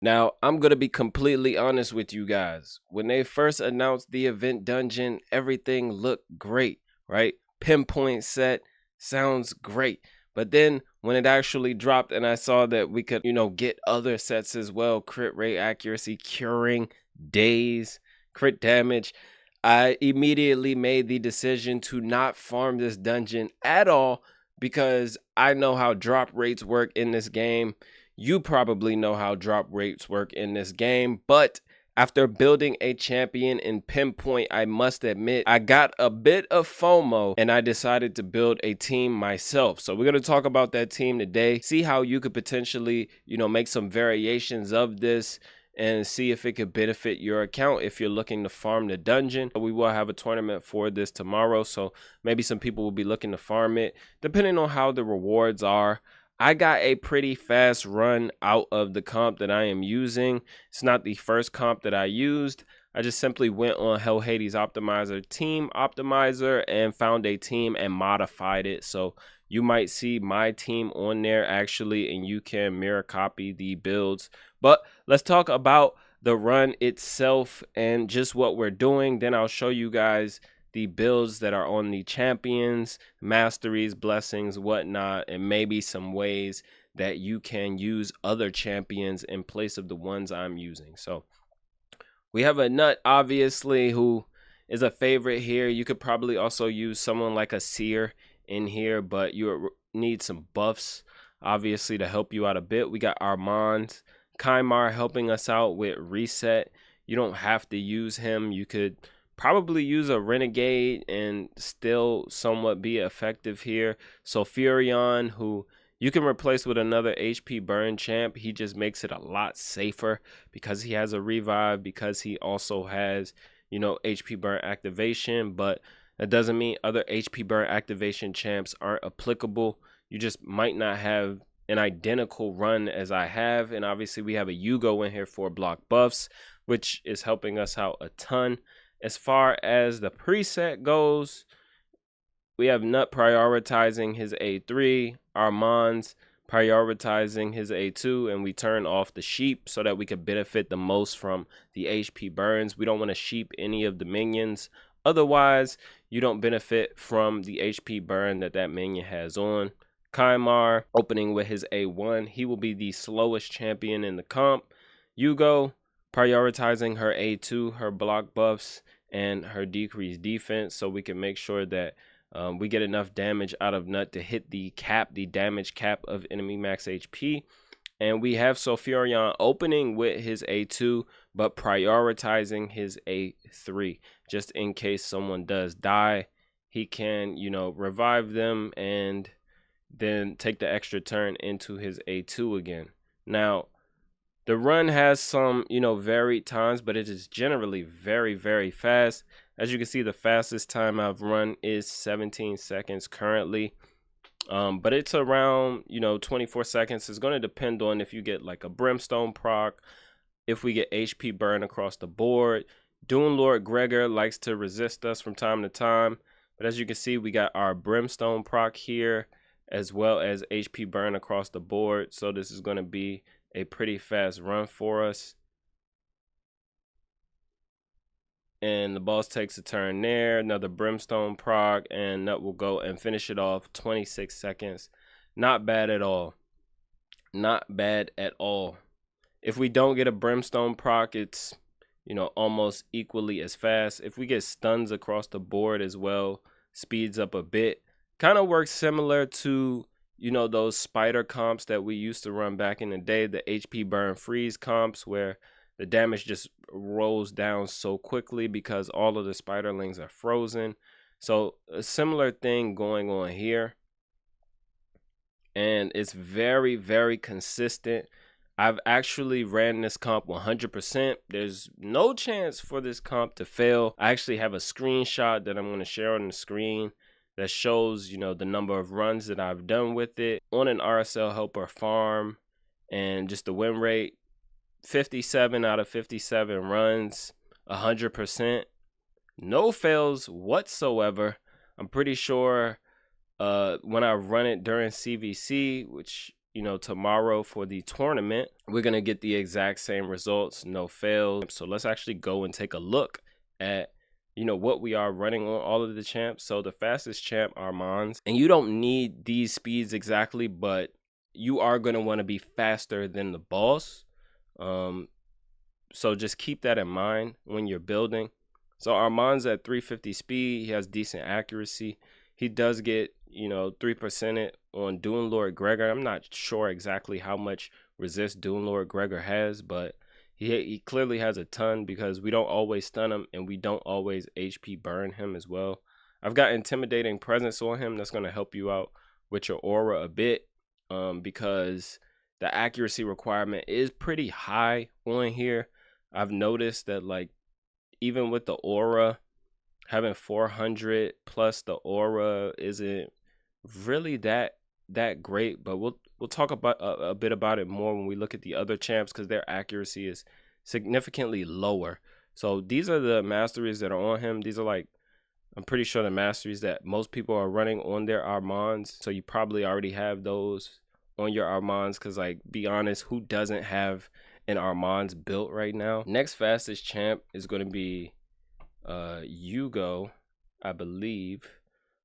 Now, I'm going to be completely honest with you guys. When they first announced the event dungeon, everything looked great, right? Pinpoint set sounds great. But then when it actually dropped and I saw that we could, get other sets as well, crit rate, accuracy, curing, days, crit damage, I immediately made the decision to not farm this dungeon at all because I know how drop rates work in this game. You probably know how drop rates work in this game, but after building a champion in Pinpoint, I must admit, I got a bit of FOMO and I decided to build a team myself. So we're going to talk about that team today, see how you could potentially, make some variations of this and see if it could benefit your account if you're looking to farm the dungeon. We will have a tournament for this tomorrow, so maybe some people will be looking to farm it, depending on how the rewards are. I got a pretty fast run out of the comp that I am using. It's not the first comp that I used. I just simply went on Hell Hades Optimizer Team Optimizer and found a team and modified it. So you might see my team on there actually, and you can mirror copy the builds. But let's talk about the run itself and just what we're doing. Then I'll show you guys the builds that are on the champions, masteries, blessings, whatnot, and maybe some ways that you can use other champions in place of the ones I'm using. So we have a nut, obviously, who is a favorite here. You could probably also use someone like a seer in here, but you need some buffs, obviously, to help you out a bit. We got Arman, Kimar helping us out with reset. You don't have to use him. You could probably use a renegade and still somewhat be effective here. Sulfuron, who you can replace with another HP burn champ. He just makes it a lot safer because he has a revive, because he also has, HP burn activation. But that doesn't mean other HP burn activation champs aren't applicable. You just might not have an identical run as I have. And obviously we have a Yugo in here for block buffs, which is helping us out a ton. As far as the preset goes, we have Nut prioritizing his A3, Arman's prioritizing his A2, and we turn off the sheep so that we can benefit the most from the HP burns. We don't want to sheep any of the minions. Otherwise, you don't benefit from the HP burn that minion has on. Kimar opening with his A1. He will be the slowest champion in the comp. Yugo prioritizing her A2, her block buffs, and her decreased defense, so we can make sure that we get enough damage out of Nut to hit the damage cap of enemy max HP. And we have Sulfuron opening with his A2, but prioritizing his A3. Just in case someone does die, he can, revive them and then take the extra turn into his A2 again. Now, the run has some, varied times, but it is generally very, very fast. As you can see, the fastest time I've run is 17 seconds currently. But it's around, 24 seconds. It's going to depend on if you get like a brimstone proc, if we get HP burn across the board. Dune Lord Gregor likes to resist us from time to time. But as you can see, we got our brimstone proc here, as well as HP burn across the board. So this is going to be a pretty fast run for us. And the boss takes a turn there, another brimstone proc, and Nut will go and finish it off. 26 seconds. Not bad at all. Not bad at all. If we don't get a brimstone proc, it's, almost equally as fast. If we get stuns across the board as well, speeds up a bit. Kind of works similar to, those spider comps that we used to run back in the day, the HP burn freeze comps, where the damage just rolls down so quickly because all of the spiderlings are frozen. So a similar thing going on here. And it's very, very consistent. I've actually ran this comp 100%. There's no chance for this comp to fail. I actually have a screenshot that I'm going to share on the screen that shows, the number of runs that I've done with it on an RSL helper farm, and just the win rate. 57 out of 57 runs, 100%, no fails whatsoever. I'm pretty sure when I run it during CVC, which tomorrow for the tournament, we're going to get the exact same results, no fails. So let's actually go and take a look at what we are running on all of the champs. So the fastest champ, Arman's, and you don't need these speeds exactly, but you are going to want to be faster than the boss. So just keep that in mind when you're building. So Arman's at 350 speed. He has decent accuracy. He does get 3% on Dune Lord Gregor. I'm not sure exactly how much resist Dune Lord Gregor has, but he clearly has a ton because we don't always stun him and we don't always HP burn him as well. I've got intimidating presence on him. That's going to help you out with your aura a bit, because the accuracy requirement is pretty high on here. I've noticed that, like, even with the aura, having 400 plus the aura isn't really that great, but we'll talk about a bit about it more when we look at the other champs, because their accuracy is significantly lower. So these are the masteries that are on him. These are, like, I'm pretty sure the masteries that most people are running on their Armans. So you probably already have those on your Armans, because, like, be honest, who doesn't have an Armans built right now? Next fastest champ is going to be Yugo, I believe,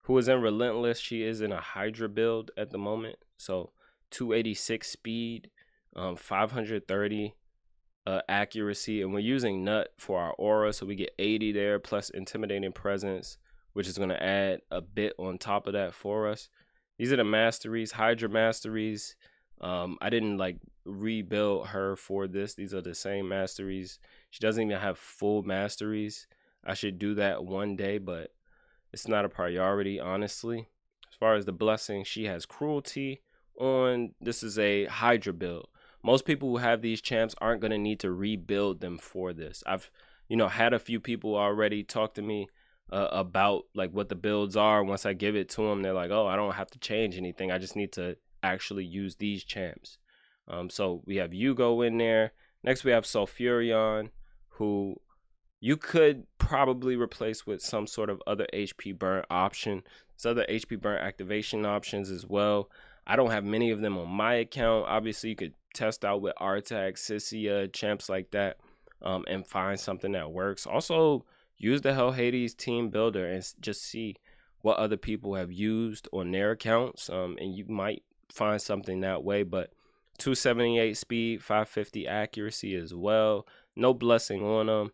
who is in Relentless. She is in a Hydra build at the moment. So 286 speed, 530 accuracy, and we're using Nut for our aura, so we get 80 there plus intimidating presence, which is going to add a bit on top of that for us. These are the masteries, Hydra masteries. I didn't like rebuild her for this. These are the same masteries. She doesn't even have full masteries. I should do that one day, but it's not a priority, honestly. As far as the blessing, she has cruelty on. This is a Hydra build. Most people who have these champs aren't going to need to rebuild them for this. I've had a few people already talk to me about, like, what the builds are. Once I give it to them, they're like, oh, I don't have to change anything. I just need to actually use these champs. So we have Yugo in there. Next we have Sulfuron, who you could probably replace with some sort of other HP burn option. There's other HP burn activation options as well. I don't have many of them on my account. Obviously, you could test out with Artag, Sissia, champs like that, and find something that works. Also, use the Hell Hades team builder and just see what other people have used on their accounts, and you might find something that way. But 278 speed, 550 accuracy as well. No blessing on them.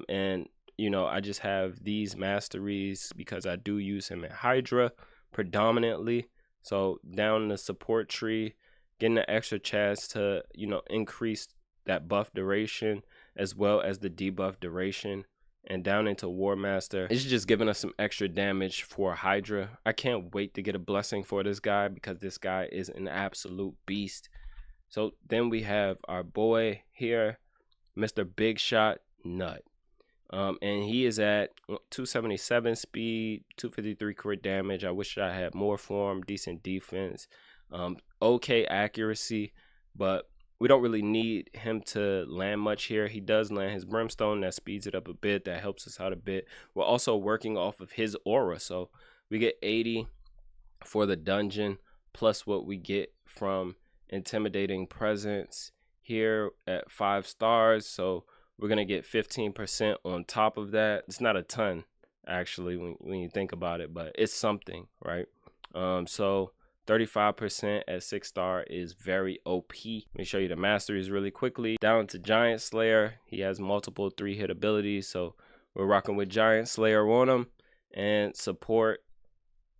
And I just have these masteries because I do use him at Hydra predominantly. So down the support tree, getting an extra chance to increase that buff duration as well as the debuff duration. And down into War Master, it's just giving us some extra damage for Hydra. I can't wait to get a blessing for this guy because this guy is an absolute beast. So then we have our boy here, Mr. Big Shot Nut. And he is at 277 speed, 253 crit damage. I wish I had more for him. Decent defense, okay accuracy, but we don't really need him to land much here. He does land his brimstone. That speeds it up a bit. That helps us out a bit. We're also working off of his aura. So we get 80 for the dungeon plus what we get from intimidating presence here at 5 stars. So we're going to get 15% on top of that. It's not a ton, actually, when you think about it, but it's something, right? So 35% at 6 star is very OP. Let me show you the masteries really quickly. Down to Giant Slayer. He has multiple 3-hit abilities, so we're rocking with Giant Slayer on him. And support,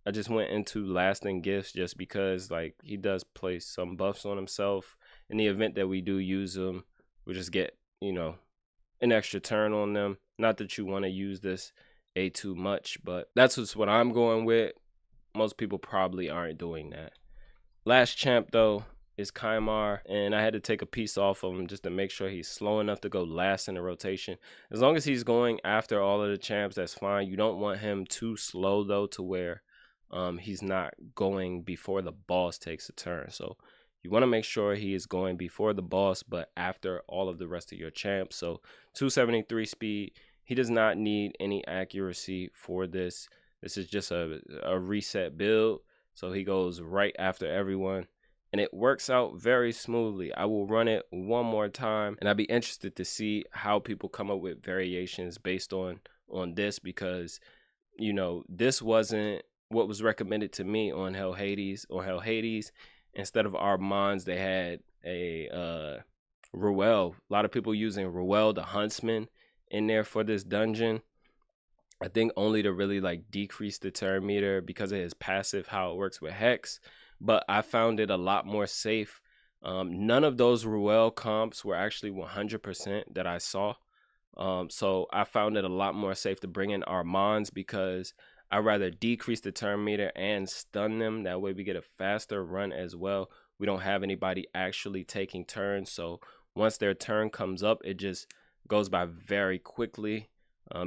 I just went into Lasting Gifts just because, like, he does place some buffs on himself. In the event that we do use him, we just get, an extra turn on them. Not that you want to use this too much, but that's just what I'm going with. Most people probably aren't doing that. Last champ though is Kimar, and I had to take a piece off of him just to make sure he's slow enough to go last in the rotation. As long as he's going after all of the champs, that's fine. You don't want him too slow though to where he's not going before the boss takes a turn. So you want to make sure he is going before the boss, but after all of the rest of your champs. So 273 speed. He does not need any accuracy for this. This is just a reset build. So he goes right after everyone. and it works out very smoothly. I will run it one more time, and I'd be interested to see how people come up with variations based on this, because you know, this wasn't what was recommended to me on Hell Hades. Instead of Arman's, they had a Ruel. A lot of people using Ruel the Huntsman in there for this dungeon. I think only to really like decrease the turn meter because of his passive, how it works with Hex. But I found it a lot more safe. None of those Ruel comps were actually 100% that I saw. So I found it a lot more safe to bring in Arman's, because I'd rather decrease the turn meter and stun them. That way we get a faster run as well. We don't have anybody actually taking turns. So once their turn comes up, it just goes by very quickly,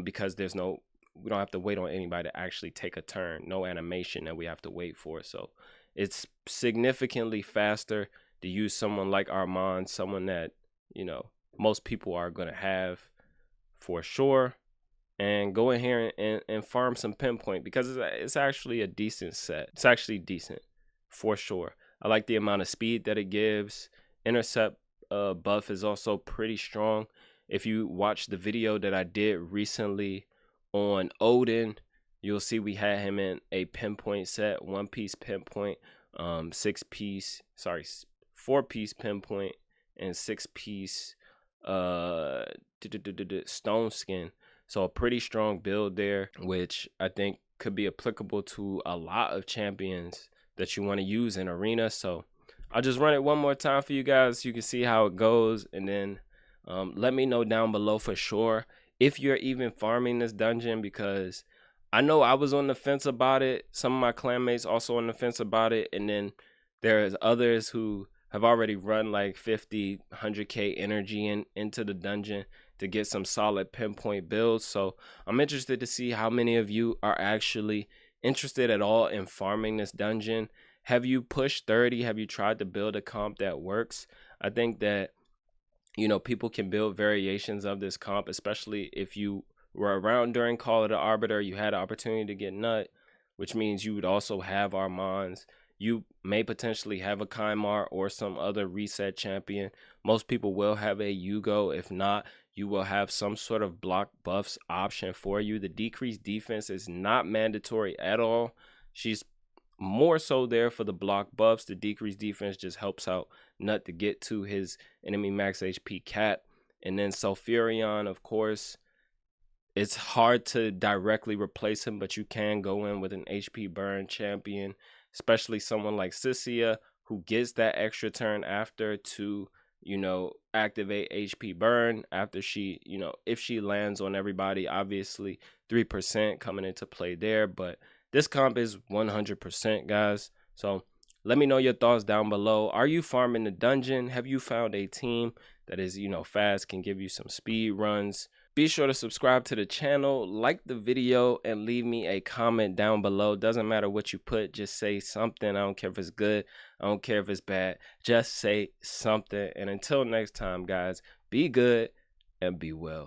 because we don't have to wait on anybody to actually take a turn. No animation that we have to wait for. So it's significantly faster to use someone like Arman, someone that, you know, most people are going to have for sure, and go in here and farm some pinpoint, because it's actually a decent set. It's actually decent for sure. I like the amount of speed that it gives. Intercept buff is also pretty strong. If you watch the video that I did recently on Odin, you'll see we had him in a pinpoint set, 1-piece pinpoint, 4-piece pinpoint, and 6-piece stone skin. So a pretty strong build there, which I think could be applicable to a lot of champions that you want to use in arena. So I'll just run it one more time for you guys so you can see how it goes, and then let me know down below for sure if you're even farming this dungeon, because I know I was on the fence about it. Some of my clanmates also on the fence about it, and then there's others who have already run like 50, 100k energy into the dungeon to get some solid pinpoint builds. So I'm interested to see how many of you are actually interested at all in farming this dungeon. Have you pushed 30? Have you tried to build a comp that works? I think that, you know, people can build variations of this comp, especially if you were around during Call of the Arbiter, you had an opportunity to get nut, which means you would also have Arman's. You may potentially have a Kimar or some other reset champion. Most people will have a Yugo. If not, you will have some sort of block buffs option for you. The decreased defense is not mandatory at all. She's more so there for the block buffs. The decreased defense just helps out Nut to get to his enemy max HP cap. And then Sulfuron, of course, it's hard to directly replace him, but you can go in with an HP burn champion, especially someone like Sissia, who gets that extra turn after to, you know, activate HP burn after she, you know, if she lands on everybody. Obviously 3% coming into play there, but this comp is 100%, guys. So let me know your thoughts down below. Are you farming the dungeon? Have you found a team that is, you know, fast, can give you some speed runs? Be sure to subscribe to the channel, like the video, and leave me a comment down below. Doesn't matter what you put, just say something. I don't care if it's good, I don't care if it's bad. Just say something. And until next time, guys, be good and be well.